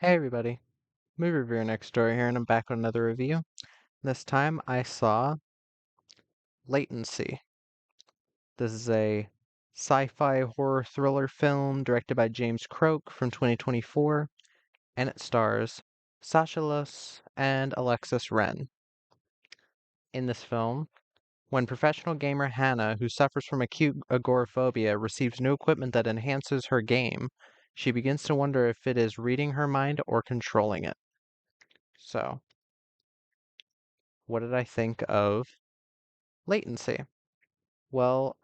Hey everybody, movie reviewer next door here, and I'm back with another review. This time I saw Latency. This is a sci-fi horror thriller film directed by James Croak from 2024, and it stars Sasha Luss and Alexis Wren. In this film, when professional gamer Hannah, who suffers from acute agoraphobia, receives new equipment that enhances her game, she begins to wonder if it is reading her mind or controlling it. So, what did I think of Latency? Well,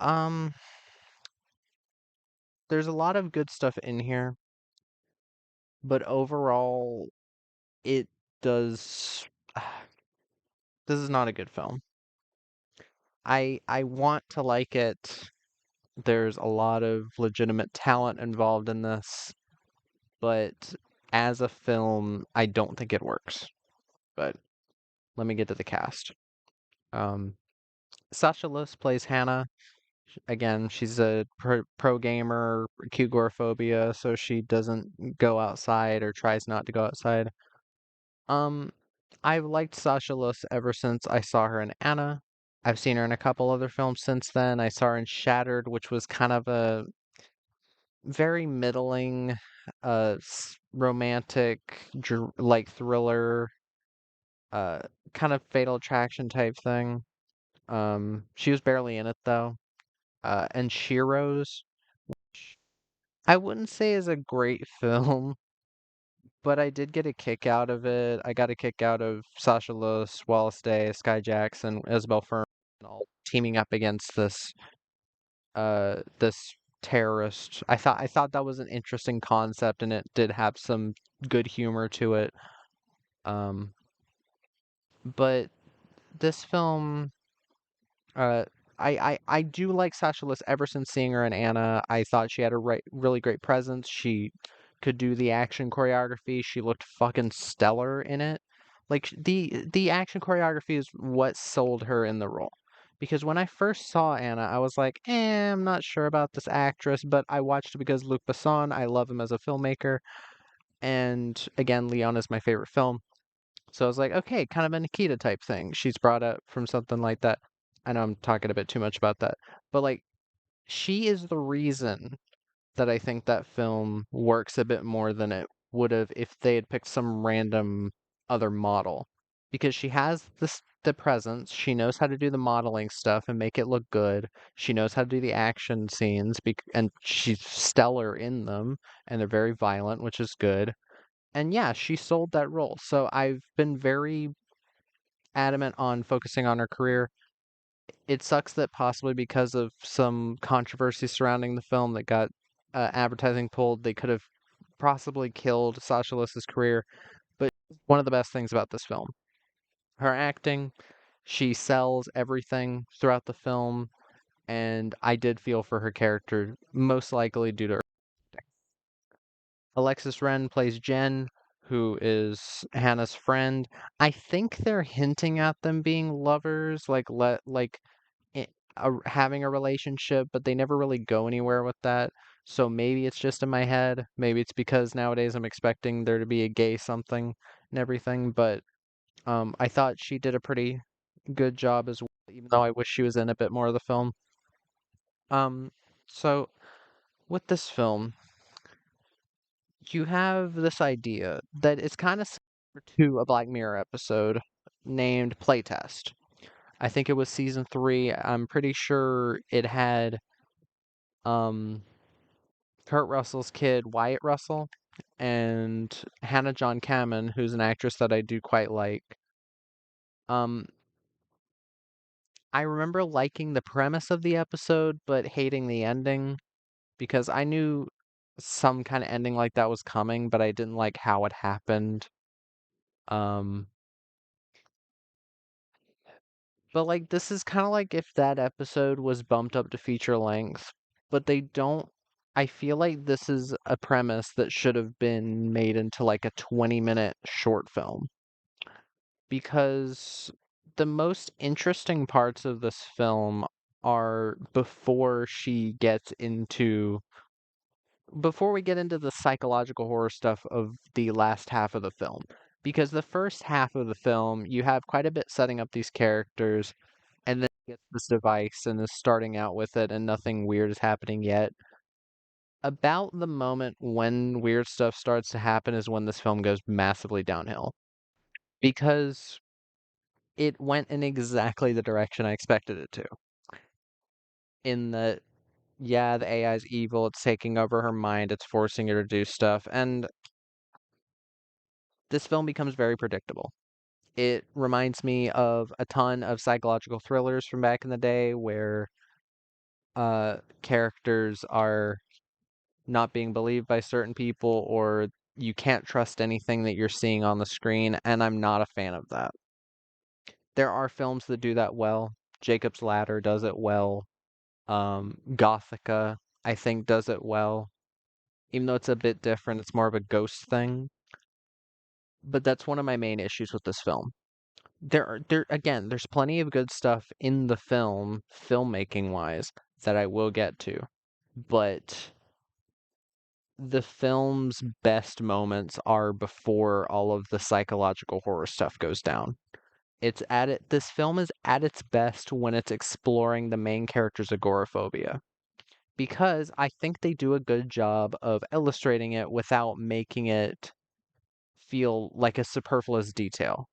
there's a lot of good stuff in here, but overall, it does. This is not a good film. I want to like it. There's a lot of legitimate talent involved in this, but as a film, I don't think it works. But let me get to the cast. Um, Sasha Luss plays Hannah. Again, she's a pro gamer, acute agoraphobia, so she doesn't go outside or tries not to go outside. Um, I've liked Sasha Luss ever since I saw her in Anna. I've seen her in a couple other films since then. I saw her in Shattered, which was kind of a very middling, romantic, like thriller, uh, kind of Fatal Attraction type thing. She was barely in it though. And Shiro's, I wouldn't say is a great film, but I did get a kick out of it. I got a kick out of Sasha Luss, Wallace Day, Sky Jackson, Isabel Furman, all teaming up against this terrorist. I thought that was an interesting concept, and it did have some good humor to it. Um, but this film, uh, I do like Sasha Liss ever since seeing her in Anna. I thought she had a really great presence. She could do the action choreography. She looked fucking stellar in it. Like the action choreography is what sold her in the role. Because when I first saw Anna, I was like, I'm not sure about this actress, but I watched it because Luc Besson, I love him as a filmmaker, and again, Leon is my favorite film. So I was like, okay, kind of a Nikita type thing. She's brought up from something like that. I know I'm talking a bit too much about that, but like she is the reason that I think that film works a bit more than it would have if they had picked some random other model. Because she has the presence, she knows how to do the modeling stuff and make it look good. She knows how to do the action scenes, and she's stellar in them, and they're very violent, which is good. And yeah, she sold that role. So I've been very adamant on focusing on her career. It sucks that possibly because of some controversy surrounding the film that got advertising pulled, they could have possibly killed Sasha Liss's career. But one of the best things about this film, her acting, she sells everything throughout the film, and I did feel for her character, most likely due to her. Alexis Wren plays Jen, who is Hannah's friend. I think they're hinting at them being lovers, i- having a relationship, but they never really go anywhere with that. So maybe it's just in my head. Maybe it's because nowadays I'm expecting there to be a gay something and everything. But I thought she did a pretty good job as well, even though I wish she was in a bit more of the film. Um, so with this film, you have this idea that it's kind of similar to a Black Mirror episode named Playtest. I think it was season 3. I'm pretty sure it had um Kurt Russell's kid, Wyatt Russell, and Hannah John Kamen, who's an actress that I do quite like. Um, I remember liking the premise of the episode, but hating the ending because I knew some kind of ending like that was coming, but I didn't like how it happened. Um, but like this is kind of like if that episode was bumped up to feature length, but they don't. I feel like this is a premise that should have been made into like a 20-minute short film because the most interesting parts of this film are before she gets into before we get into the psychological horror stuff of the last half of the film, because the first half of the film, you have quite a bit setting up these characters, and then it gets this device and is starting out with it, and nothing weird is happening yet. About the moment when weird stuff starts to happen is when this film goes massively downhill. Because it went in exactly the direction I expected it to. In that, yeah, the AI is evil, it's taking over her mind, it's forcing her to do stuff, and this film becomes very predictable. It reminds me of a ton of psychological thrillers from back in the day where characters are not being believed by certain people or you can't trust anything that you're seeing on the screen, and I'm not a fan of that. There are films that do that well. Jacob's Ladder does it well. Gothica, I think, does it well. Even though it's a bit different, it's more of a ghost thing. But that's one of my main issues with this film. There's plenty of good stuff in the film, filmmaking wise, that I will get to. But the film's best moments are before all of the psychological horror stuff goes down. This film is at its best when it's exploring the main character's agoraphobia. Because I think they do a good job of illustrating it without making it feel like a superfluous detail.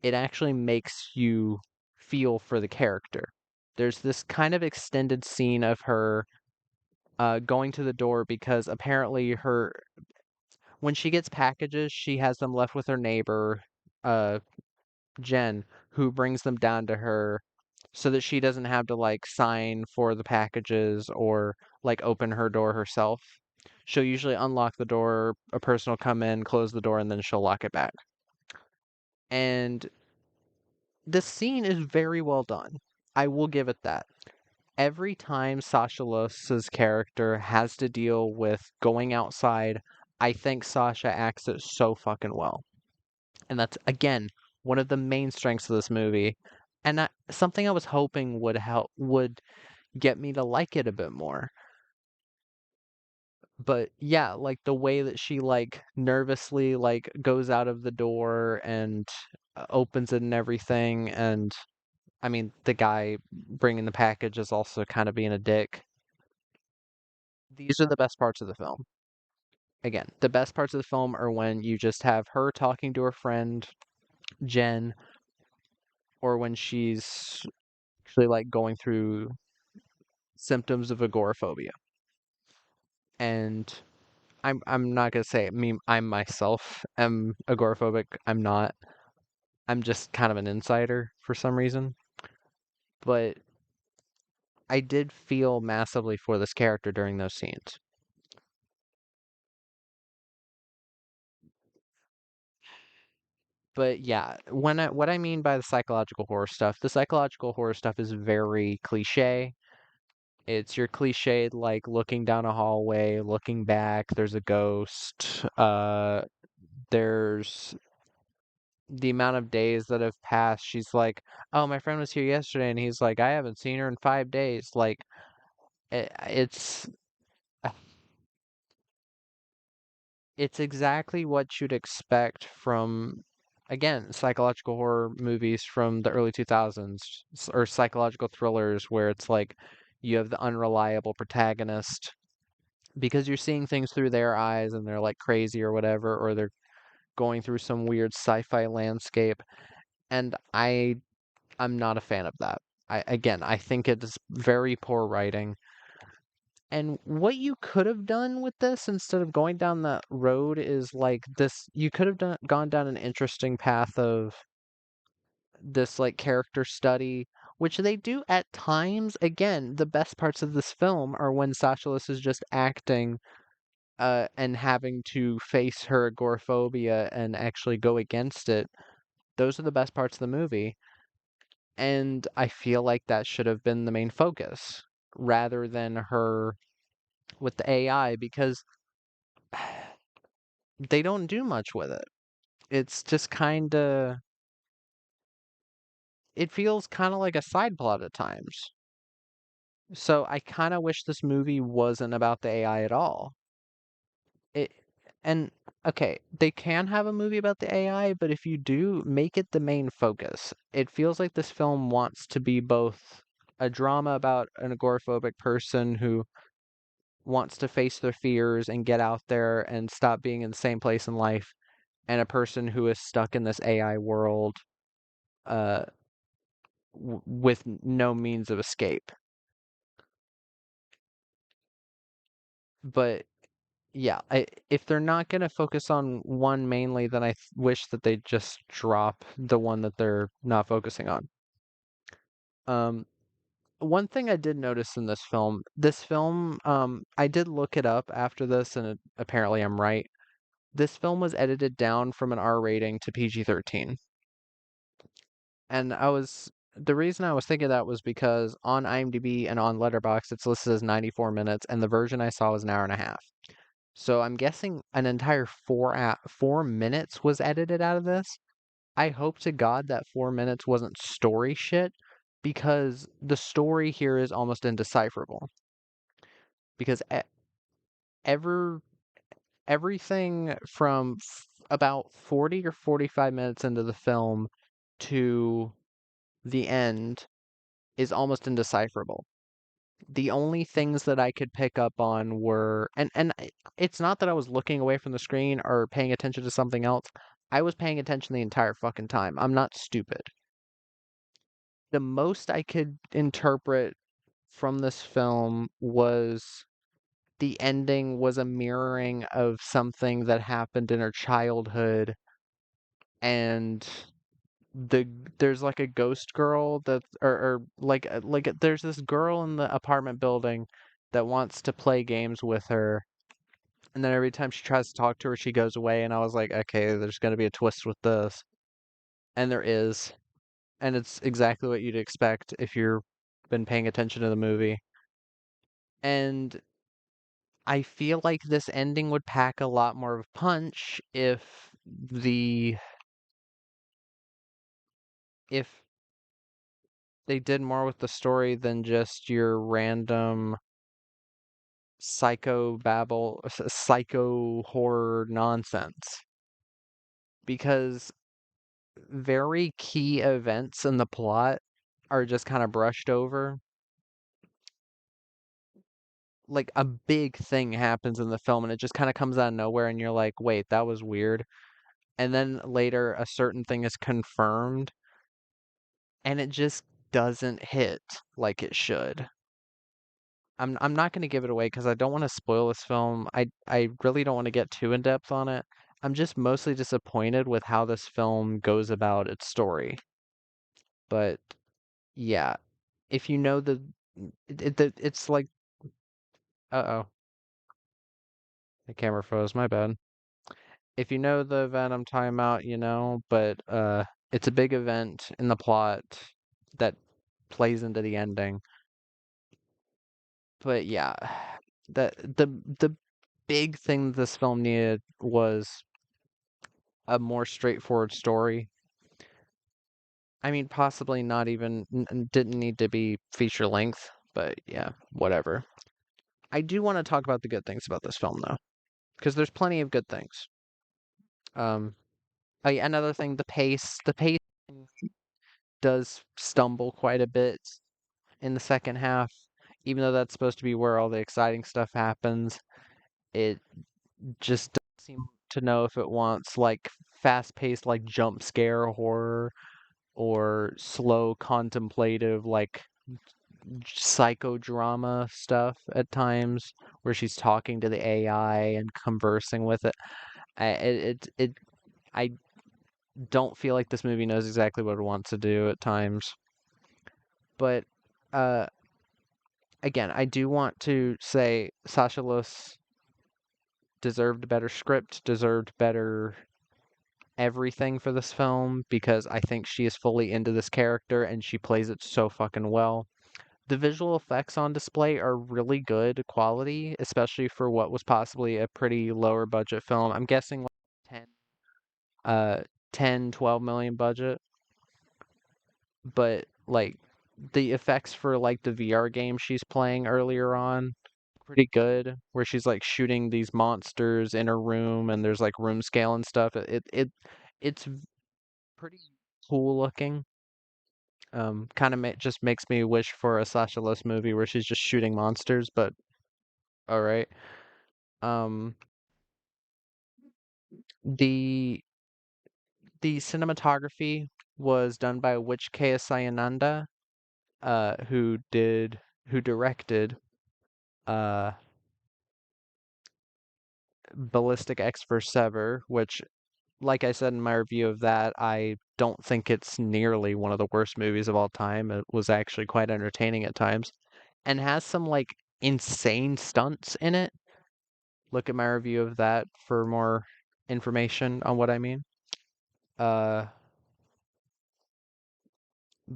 It actually makes you feel for the character. There's this kind of extended scene of her going to the door because apparently when she gets packages, she has them left with her neighbor, uh, Jen, who brings them down to her so that she doesn't have to like sign for the packages or like open her door herself. She'll usually unlock the door, a person will come in, close the door, and then she'll lock it back. And this scene is very well done. I will give it that. Every time Sasha Luss's character has to deal with going outside, I think Sasha acts it so fucking well. And that's, again, one of the main strengths of this movie. And something I was hoping would get me to like it a bit more. But yeah, like the way that she like nervously like goes out of the door and opens it and everything, and I mean the guy bringing the package is also kind of being a dick. These are the best parts of the film. Again, the best parts of the film are when you just have her talking to her friend Jen, or when she's actually like going through symptoms of agoraphobia. And I'm not gonna say I'm myself am agoraphobic. I'm not. I'm just kind of an insider for some reason. But I did feel massively for this character during those scenes. But yeah, what I mean by the psychological horror stuff is very cliche. It's your cliched like looking down a hallway, looking back, there's a ghost, there's the amount of days that have passed. She's like, "Oh, my friend was here yesterday," and he's like, "I haven't seen her in 5 days." Like, it's it's exactly what you'd expect from, again, psychological horror movies from the early 2000s or psychological thrillers where it's like you have the unreliable protagonist because you're seeing things through their eyes and they're like crazy or whatever, or they're going through some weird sci-fi landscape. And I'm not a fan of that. I think it is very poor writing. And what you could have done with this instead of going down that road is like this, you could have gone down an interesting path of this like character study, which they do at times. Again, the best parts of this film are when Sasha List is just acting and having to face her agoraphobia and actually go against it. Those are the best parts of the movie. And I feel like that should have been the main focus rather than her with the AI because they don't do much with it. It's just kind of, it feels kind of like a side plot at times. So I kind of wish this movie wasn't about the AI at all. it and okay, they can have a movie about the AI, but if you do, make it the main focus. It feels like this film wants to be both a drama about an agoraphobic person who wants to face their fears and get out there and stop being in the same place in life, and a person who is stuck in this AI world uh with no means of escape. But yeah, if they're not going to focus on one mainly, then wish that they just drop the one that they're not focusing on. Um, One thing I did notice in this film, I did look it up after this, and apparently I'm right. This film was edited down from an R rating to PG-13. And the reason I was thinking that was because on IMDb and on Letterboxd, it's listed as 94 minutes, and the version I saw was an hour and a half. So I'm guessing an entire 4 minutes was edited out of this. I hope to God that 4 minutes wasn't story shit, because the story here is almost indecipherable. Because ever everything from about 40 or 45 minutes into the film to the end is almost indecipherable. The only things that I could pick up on were, it's not that I was looking away from the screen or paying attention to something else. I was paying attention the entire fucking time. I'm not stupid. The most I could interpret from this film was the ending was a mirroring of something that happened in her childhood, and the there's like a ghost girl that or there's this girl in the apartment building that wants to play games with her, and then every time she tries to talk to her she goes away, and I was like, okay, there's going to be a twist with this, and there is, and it's exactly what you'd expect if you've been paying attention to the movie. And I feel like this ending would pack a lot more of punch the if they did more with the story than just your random psycho horror nonsense. Because very key events in the plot are just kind of brushed over. Like a big thing happens in the film and it just kind of comes out of nowhere, and you're like, wait, that was weird. And then later a certain thing is confirmed and it just doesn't hit like it should. I'm not going to give it away because I don't want to spoil this film. I really don't want to get too in depth on it. I'm just mostly disappointed with how this film goes about its story. But yeah, if you know it's like, uh-oh, the camera froze, my bad. If you know the event I'm talking about, but it's a big event in the plot that plays into the ending. But yeah, the big thing this film needed was a more straightforward story. I mean, possibly not even didn't need to be feature length, but yeah, whatever. I do want to talk about the good things about this film though, because there's plenty of good things. Um, oh yeah, another thing, the pace does stumble quite a bit in the second half, even though that's supposed to be where all the exciting stuff happens. It just doesn't seem to know if it wants like fast-paced like jump scare horror or slow contemplative like psychodrama stuff at times where she's talking to the AI and conversing with it. I don't feel like this movie knows exactly what it wants to do at times. But uh again, I do want to say Sasha Luss deserved a better script, deserved better everything for this film, because I think she is fully into this character and she plays it so fucking well. The visual effects on display are really good quality, especially for what was possibly a pretty lower budget film. I'm guessing like 10, uh, 10, 12 million budget, but like the effects for like the VR game she's playing earlier on, pretty good, where she's like shooting these monsters in her room, and there's like room scale and stuff. It's pretty cool looking. Kind of just makes me wish for a Sasha Luss movie where she's just shooting monsters, but all right. Um, the the cinematography was done by Wich K. Sayananda, who directed uh Ballistic Expert Sever, which, like I said in my review of that, I don't think it's nearly one of the worst movies of all time. It was actually quite entertaining at times, and has some like insane stunts in it. Look at my review of that for more information on what I mean. Uh,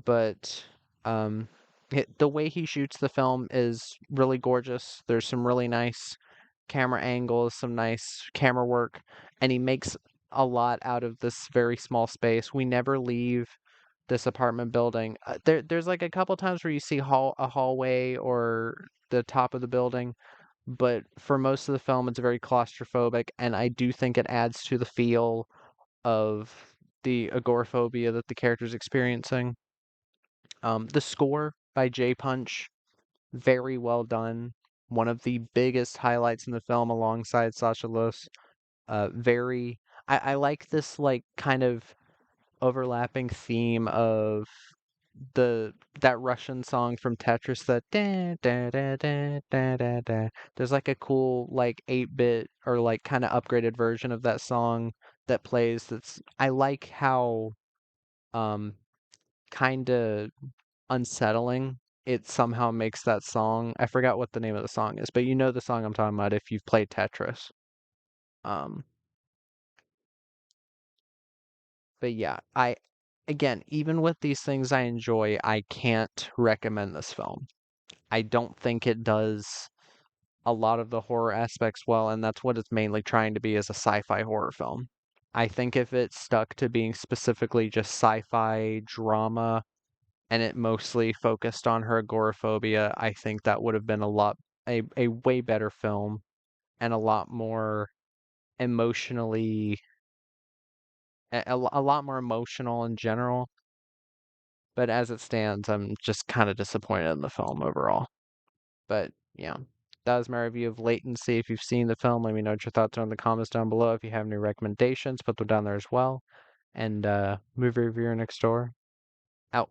but um, the way he shoots the film is really gorgeous. There's some really nice camera angles, some nice camera work, and he makes a lot out of this very small space. We never leave this apartment building. There's like a couple times where you see a hallway or the top of the building, but for most of the film, it's very claustrophobic, and I do think it adds to the feel of the agoraphobia that the character's experiencing. The score by J Punch, very well done. One of the biggest highlights in the film alongside Sasha Luss. Very, I like this like kind of overlapping theme of the that Russian song from Tetris, that da da da da da da da. There's like a cool like 8-bit or like kind of upgraded version of that song that plays. That's I like how um kind of unsettling it somehow makes that song. I forgot what the name of the song is, but you know the song I'm talking about if you've played Tetris. Um, but yeah, I again, even with these things I enjoy, I can't recommend this film. I don't think it does a lot of the horror aspects well, and that's what it's mainly trying to be as a sci-fi horror film. I think if it stuck to being specifically just sci-fi drama and it mostly focused on her agoraphobia, I think that would have been a way better film and a lot more emotionally a lot more emotional in general. But as it stands, I'm just kind of disappointed in the film overall. But yeah, that was my review of Latency. If you've seen the film, let me know what your thoughts are in the comments down below. If you have any recommendations, put them down there as well. And movie reviewer next door out.